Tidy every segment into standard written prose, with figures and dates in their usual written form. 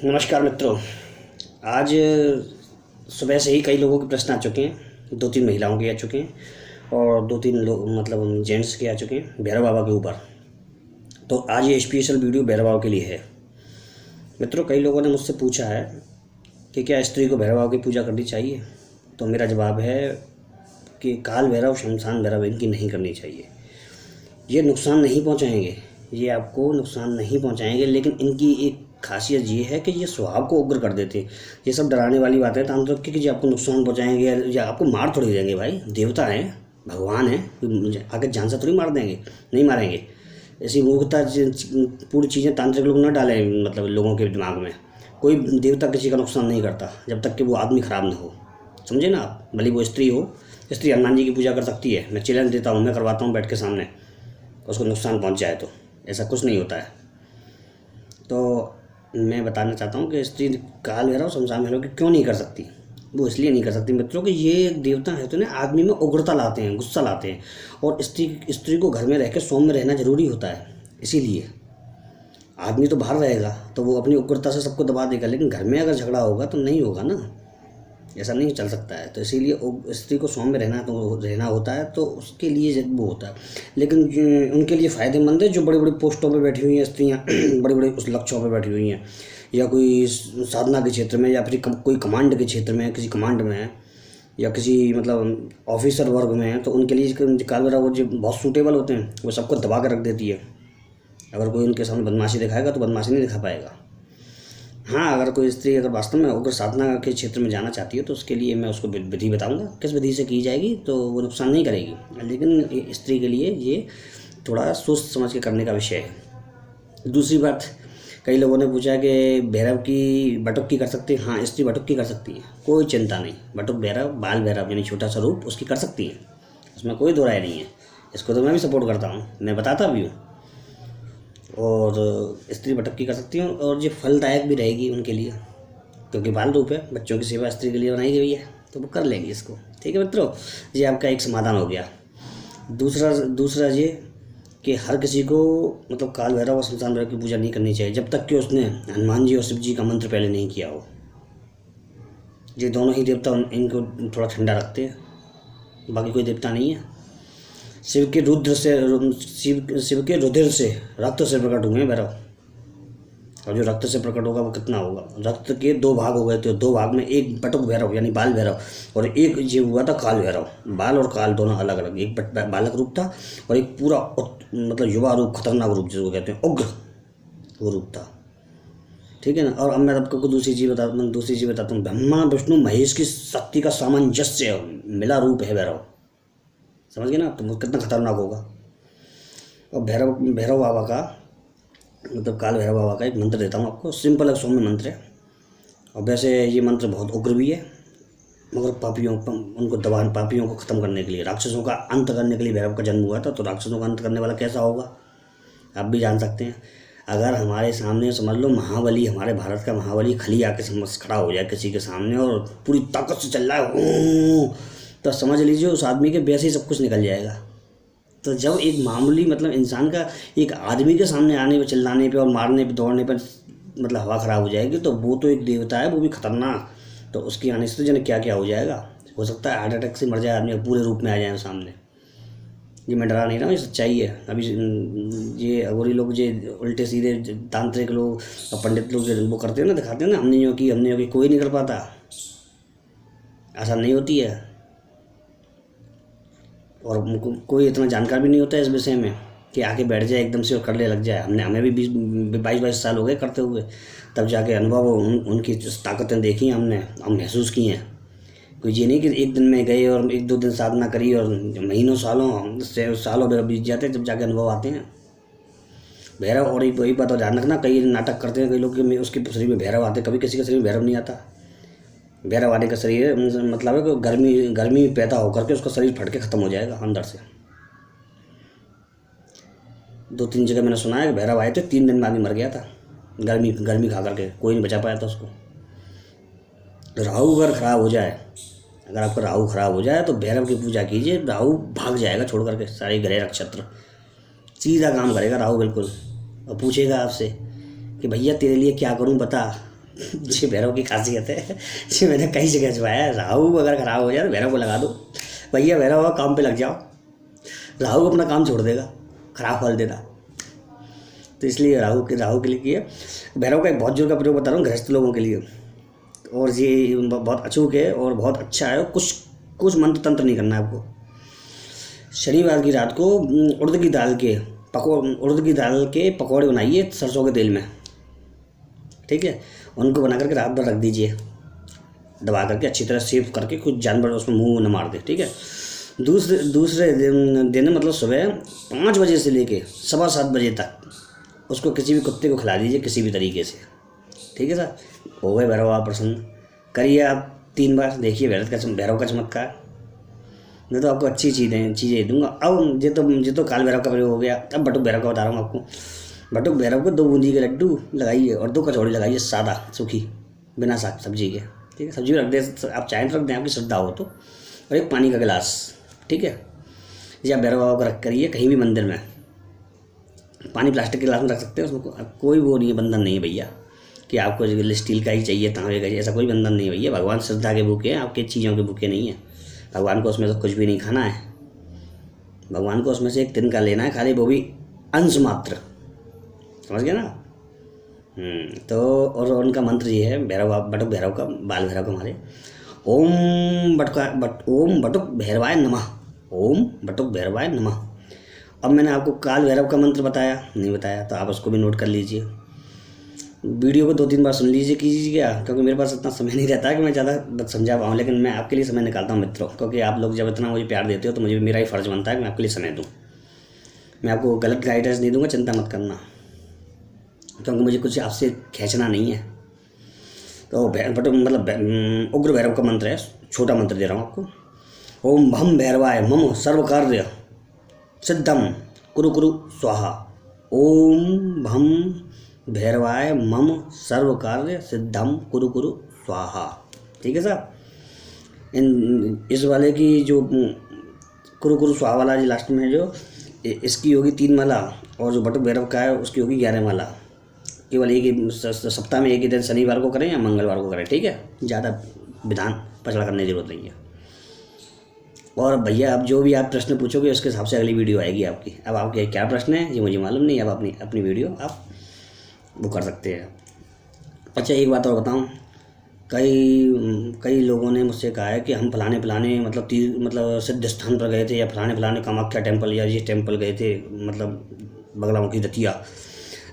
नमस्कार मित्रों। आज सुबह से ही कई लोगों के प्रश्न आ चुके हैं। 2-3 महिलाओं के आ चुके हैं और 2-3 लोग मतलब जेंट्स के आ चुके हैं भैरव बाबा के ऊपर। तो आज ये स्पेशल वीडियो भैरव बाबा के लिए है। मित्रों, कई लोगों ने मुझसे पूछा है कि क्या स्त्री को भैरव बाबा की पूजा करनी चाहिए। तो मेरा जवाब है कि काल भैरव, शमशान भैरव इनकी नहीं करनी चाहिए। ये नुकसान नहीं पहुँचाएँगे, ये आपको नुकसान नहीं पहुँचाएँगे, लेकिन इनकी एक खासियत ये है कि ये स्वभाव को उग्र कर देते हैं। ये सब डराने वाली बातें हैं तांत्रिक की कि जी आपको नुकसान पहुँचाएंगे या आपको मार थोड़ी देंगे। भाई देवता हैं, भगवान हैं, आगे जान से थोड़ी मार देंगे, नहीं मारेंगे। ऐसी मूर्खता पूरी चीज़ें तांत्रिक लोग न डालें मतलब लोगों के दिमाग में। कोई देवता किसी का नुकसान नहीं करता जब तक कि वो आदमी ख़राब ना हो, समझे ना आप। भले वो स्त्री हो, स्त्री हनुमान जी की पूजा कर सकती है। मैं चैलेंज देता हूँ, मैं करवाता हूँ बैठ के सामने, उसको नुकसान पहुँच जाए तो ऐसा कुछ नहीं होता है। तो मैं बताना चाहता हूँ कि स्त्री काल भैरव, शमशान भैरव की क्यों नहीं कर सकती। वो इसलिए नहीं कर सकती मित्रों कि ये देवता है तो ना आदमी में उग्रता लाते हैं, गुस्सा लाते हैं। और स्त्री को घर में रह के सौम्य रहना जरूरी होता है। इसीलिए आदमी तो बाहर रहेगा तो वो अपनी उग्रता से सबको दबा देगा, लेकिन घर में अगर झगड़ा होगा तो नहीं होगा ना, ऐसा नहीं चल सकता है। तो इसीलिए स्त्री को सौम्य रहना होता है, तो उसके लिए वो होता है। लेकिन उनके लिए फ़ायदेमंद है जो बड़ी बड़ी पोस्टों पे बैठी हुई हैं स्त्रियाँ, बड़े बड़े उस लक्ष्यों पे बैठी हुई हैं, या कोई साधना के क्षेत्र में, या फिर कोई कमांड के क्षेत्र में, किसी कमांड में है, या किसी मतलब ऑफिसर वर्ग में है, तो उनके लिए काल भैरव वो जो बहुत सूटेबल होते हैं, वो सबको दबा कर रख देती है। अगर कोई उनके सामने बदमाशी दिखाएगा तो बदमाशी नहीं दिखा पाएगा। हाँ, अगर कोई स्त्री अगर वास्तव में उग्र साधना के क्षेत्र में जाना चाहती है तो उसके लिए मैं उसको विधि बताऊंगा किस विधि से की जाएगी, तो वो नुकसान नहीं करेगी। लेकिन स्त्री के लिए ये थोड़ा सोच समझ के करने का विषय है। दूसरी बात, कई लोगों ने पूछा कि भैरव की बटुक की कर सकती है। हाँ, स्त्री बटुक की कर सकती है, कोई चिंता नहीं। बटुक भैरव, बाल भैरव यानी छोटा सा रूप, उसकी कर सकती है, उसमें कोई दो राय नहीं है। इसको तो मैं भी सपोर्ट करता हूँ, मैं बताता भी हूँ। और स्त्री बटक की कर सकती हैं और ये फलदायक भी रहेगी उनके लिए, क्योंकि बाल रूप है, बच्चों की सेवा स्त्री के लिए बनाई गई है, तो वो कर लेंगे इसको। ठीक है मित्रों, ये आपका एक समाधान हो गया। दूसरा ये कि हर किसी को मतलब काल भैरव और शमशान भैरव की पूजा नहीं करनी चाहिए जब तक कि उसने हनुमान जी और शिव जी का मंत्र पहले नहीं किया हो। ये दोनों ही देवता इनको थोड़ा ठंडा रखते हैं, बाकी कोई देवता नहीं है। शिव के रुद्र से शिव के रुधिर से, रक्त से प्रकट हुए हैं भैरव। और जो रक्त से प्रकट होगा वो कितना होगा। रक्त के 2 भाग हो गए थे, 2 भाग में एक बटुक भैरव यानी बाल भैरव, और एक ये हुआ था काल भैरव। बाल और काल दोनों अलग अलग, एक बालक रूप था और एक पूरा मतलब युवा रूप, खतरनाक रूप जिसको कहते हैं, उग्र वो रूप था। ठीक है ना। और अब मैं आपको दूसरी चीज़ बताता हूँ। ब्रह्मा विष्णु महेश की शक्ति का सामंजस्य मिला रूप है भैरव, समझ गए ना। तो कितना खतरनाक होगा। और भैरव बाबा का मतलब काल भैरव बाबा का एक मंत्र देता हूँ आपको, सिंपल एक सौम्य मंत्र है। और वैसे ये मंत्र बहुत उग्र भी है, मगर पापियों को ख़त्म करने के लिए, राक्षसों का अंत करने के लिए भैरव का जन्म हुआ था। तो राक्षसों का अंत करने वाला कैसा होगा आप भी जान सकते हैं। अगर हमारे सामने समझ लो महाबली, हमारे भारत का महाबली खली आके खड़ा हो जाए किसी के सामने और पूरी ताकत से चल रहा है, तो समझ लीजिए उस आदमी के वैसे ही सब कुछ निकल जाएगा। तो जब एक मामूली मतलब इंसान का एक आदमी के सामने आने पे, चिल्लाने पे और मारने पे, दौड़ने पे मतलब हवा ख़राब हो जाएगी, तो वो तो एक देवता है, वो भी खतरनाक। तो उसकी आने से तो जन क्या क्या हो जाएगा। हो सकता है हार्ट अटैक से मर जाए आदमी, पूरे रूप में आ जाए सामने। ये मैं डरा नहीं रहा हूँ, ये सच्चाई है। अभी ये अघोरी लोग, ये उल्टे सीधे तांत्रिक लोग और पंडित लोग जो वो करते हैं ना, दिखाते हैं ना, हमने यो की, कोई नहीं कर पाता, आसान नहीं होती है। और कोई इतना जानकार भी नहीं होता है इस विषय में कि आके बैठ जाए एकदम से और कर ले लग जाए। हमें भी 22 साल हो गए करते हुए, तब जाके अनुभव उनकी ताकतें देखी हैं हमने, हम महसूस की हैं। कोई ये नहीं कि एक दिन में गए और 1-2 दिन साधना करी और महीनों सालों बीत जाते हैं, जब जाके अनुभव आते हैं। भैरव, और एक वही बात और ध्यान रखना, कई नाटक करते हैं कई लोग कि उसके शरीर में भैरव आते, कभी किसी के शरीर में भैरव नहीं आता। भैरव आने का शरीर मतलब है कि गर्मी पैदा होकर के उसका शरीर फट के ख़त्म हो जाएगा अंदर से। 2-3 जगह मैंने सुना है कि भैरव आए थे, 3 दिन में आदमी मर गया था, गर्मी खा करके, कोई नहीं बचा पाया था उसको। राहु अगर ख़राब हो जाए, अगर आपका राहु ख़राब हो जाए तो भैरव की पूजा कीजिए, राहु भाग जाएगा छोड़ करके सारे ग्रह नक्षत्र, सीधा काम करेगा राहु बिल्कुल। और पूछेगा आपसे कि भैया तेरे लिए क्या करूं बता, ये भैरव की खासियत है, ये मैंने कई जगह आजमाया है। राहु अगर खराब हो जाए तो भैरव को लगा दो, भैया भैरव काम पे लग जाओ, राहु अपना काम छोड़ देगा, खराब फल देना। तो इसलिए राहु के लिए किए। भैरव का एक बहुत जोर का प्रयोग बता रहा हूँ गृहस्थ लोगों के लिए, और ये बहुत अचूक है और बहुत अच्छा है। कुछ मंत्र तंत्र नहीं करना है आपको। शनिवार की रात को उड़द की दाल के पकौड़े बनाइए सरसों के तेल में, ठीक है। उनको बना करके रात भर रख दीजिए, दबा करके अच्छी तरह सेव करके, कुछ जानवर उसमें मुंह न मार दे, ठीक है। दूसरे दिन मतलब सुबह 5 बजे से लेके 7:15 बजे तक उसको किसी भी कुत्ते को खिला दीजिए किसी भी तरीके से, ठीक है सर। हो गए भैरव आप प्रसन्न। करिए आप 3 बार, देखिए भैरव का चमत्कार। मैं तो आपको अच्छी चीज़ें दूंगा। अब ये तो काल भैरव का प्रयोग हो गया। अब बटुक भैरव का बता रहा हूँ आपको। बटुक भैरव को 2 बूंदी के लड्डू लगाइए और 2 कचौड़ी लगाइए सादा सूखी, बिना सब्जी के, ठीक है। सब्जी रख दे आप चाहें तो रख दें, आपकी श्रद्धा हो तो। और एक पानी का गिलास, ठीक है। ये आप भैरव बाबा को रख करिए कहीं भी मंदिर में। पानी प्लास्टिक के गिलास में रख सकते हैं, उसमें कोई वो नहीं है, बंधन नहीं है भैया कि आपको स्टील का ही चाहिए, तांबे का, ऐसा कोई बंधन नहीं है भैया। भगवान श्रद्धा के भूखे हैं, आपके चीज़ों के भूखे नहीं है। भगवान को उसमें से कुछ भी नहीं खाना है, भगवान को उसमें से एक तिनका लेना है खाली, वो भी अंश मात्र, समझ गए ना। तो और उनका मंत्र ये है बटुक भैरव का, बाल भैरव का हमारे, ओम बटुक भैरवाय नमः, ओम बटुक भैरवाय नमः। अब मैंने आपको काल भैरव का मंत्र बताया नहीं बताया, तो आप उसको भी नोट कर लीजिए। वीडियो को 2-3 बार सुन कीजिएगा, क्योंकि मेरे पास इतना समय नहीं रहता है कि मैं ज़्यादा समझा पाऊँ, लेकिन मैं आपके लिए समय निकालता हूँ मित्रों, क्योंकि आप लोग जब इतना मुझे प्यार देते हो तो मुझे मेरा ही फ़र्ज़ बनता है कि मैं आपके लिए समय दूँ। मैं आपको गलत गाइडेंस नहीं दूँगा, चिंता मत करना, क्योंकि मुझे कुछ आपसे खींचना नहीं है। तो मतलब उग्र भैरव का मंत्र है, छोटा मंत्र दे रहा हूँ आपको। ओम भम भैरवाय मम सर्व कार्य सिद्धम कुरु कुरु स्वाहा, ओम भम भैरवाय मम सर्व कार्य सिद्धम कुरु कुरु स्वाहा, ठीक है साहब। इस वाले की जो कुरु कुरु स्वाहा वाला जो लास्ट में है, जो इसकी होगी 3 माला, और जो बटुक भैरव का है उसकी होगी 11 माला। केवल एक ही सप्ताह में एक ही दिन, शनिवार को करें या मंगलवार को करें, ठीक है। ज़्यादा विधान पचड़ा करने की जरूरत नहीं है। और भैया अब जो भी आप प्रश्न पूछोगे उसके हिसाब से अगली वीडियो आएगी आपकी। अब आपके क्या प्रश्न है ये मुझे मालूम नहीं, अब अपनी वीडियो आप वो कर सकते हैं। अच्छा एक बात और बताऊं, कई लोगों ने मुझसे कहा है कि हम फलाने मतलब सिद्ध स्थान पर गए थे, या फलाने कामाख्या टेम्पल या ये टेम्पल गए थे, मतलब बगलामुखी दतिया,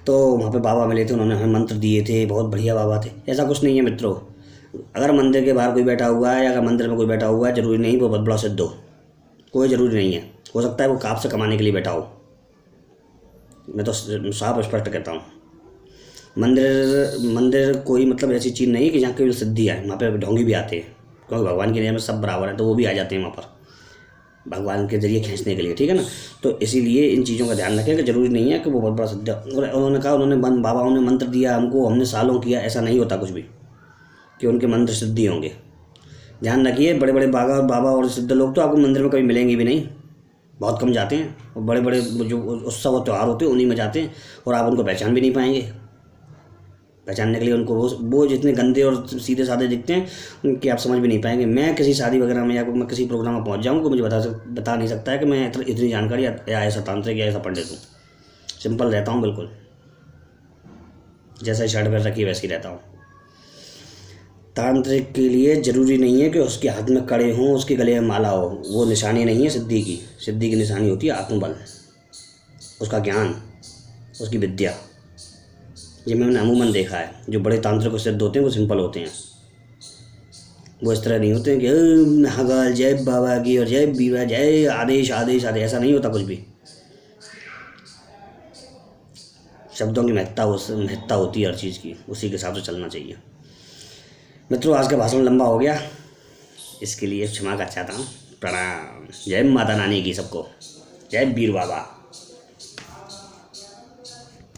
तो वहाँ पे बाबा मिले थे, उन्होंने हमें मंत्र दिए थे, बहुत बढ़िया बाबा थे। ऐसा कुछ नहीं है मित्रों। अगर मंदिर के बाहर कोई बैठा हुआ है या अगर मंदिर में कोई बैठा हुआ है, ज़रूरी नहीं वो बहुत बड़ा सिद्ध हो, कोई ज़रूरी नहीं है। हो सकता है वो काप से कमाने के लिए बैठा हो, मैं तो साफ स्पष्ट कहता हूँ। मंदिर कोई मतलब ऐसी चीज़ नहीं कि जहाँ केवल सिद्धि आए, वहाँ पे ढोंगी भी आते हैं, क्योंकि भगवान के नियम में सब बराबर है, तो वो भी आ जाते हैं वहाँ पर भगवान के जरिए खींचने के लिए, ठीक है ना। तो इसीलिए इन चीज़ों का ध्यान रखें कि ज़रूरी नहीं है कि वो बहुत बड़ा सिद्ध। उन्होंने कहा बाबाओं ने मंत्र दिया हमको, हमने सालों किया, ऐसा नहीं होता कुछ भी कि उनके मंत्र सिद्धि होंगे। ध्यान रखिए, बड़े बड़े बाबा और सिद्ध लोग तो आपको मंदिर में कभी मिलेंगे भी नहीं, बहुत कम जाते हैं, और बड़े बड़े जो उत्सव और त्यौहार होते हैं उन्हीं में जाते हैं, और आप उनको पहचान भी नहीं पाएंगे। पहचानने के लिए उनको वो जितने गंदे और सीधे साधे दिखते हैं कि आप समझ भी नहीं पाएंगे। मैं किसी शादी वगैरह में या मैं किसी प्रोग्राम में पहुंच जाऊँ, तो मुझे बता नहीं सकता है कि मैं इतनी जानकारी या ऐसा तांत्रिक या ऐसा पंडित हूँ। सिंपल रहता हूँ बिल्कुल, जैसा शर्ट पहन रखी वैसे ही रहता हूँ। तांत्रिक के लिए ज़रूरी नहीं है कि उसके हाथ में कड़े हों, उसके गले में माला हो, वो निशानी नहीं है सिद्धि की। सिद्धि की निशानी होती है आत्मबल, उसका ज्ञान, उसकी विद्या। ये मैंने अमूमन देखा है, जो बड़े तांत्रिक सिद्ध होते हैं वो सिंपल होते हैं, वो इस तरह नहीं होते हैं कि महाकाल जय बाबा की और जय बीवा जय आदेश, ऐसा नहीं होता कुछ भी। शब्दों की महत्ता होती है हर चीज़ की, उसी के हिसाब से चलना चाहिए। मित्रों आज का भाषण लंबा हो गया, इसके लिए क्षमा का चाहता हूँ। प्रणाम। जय माता नानी की सबको, जय बीर बाबा।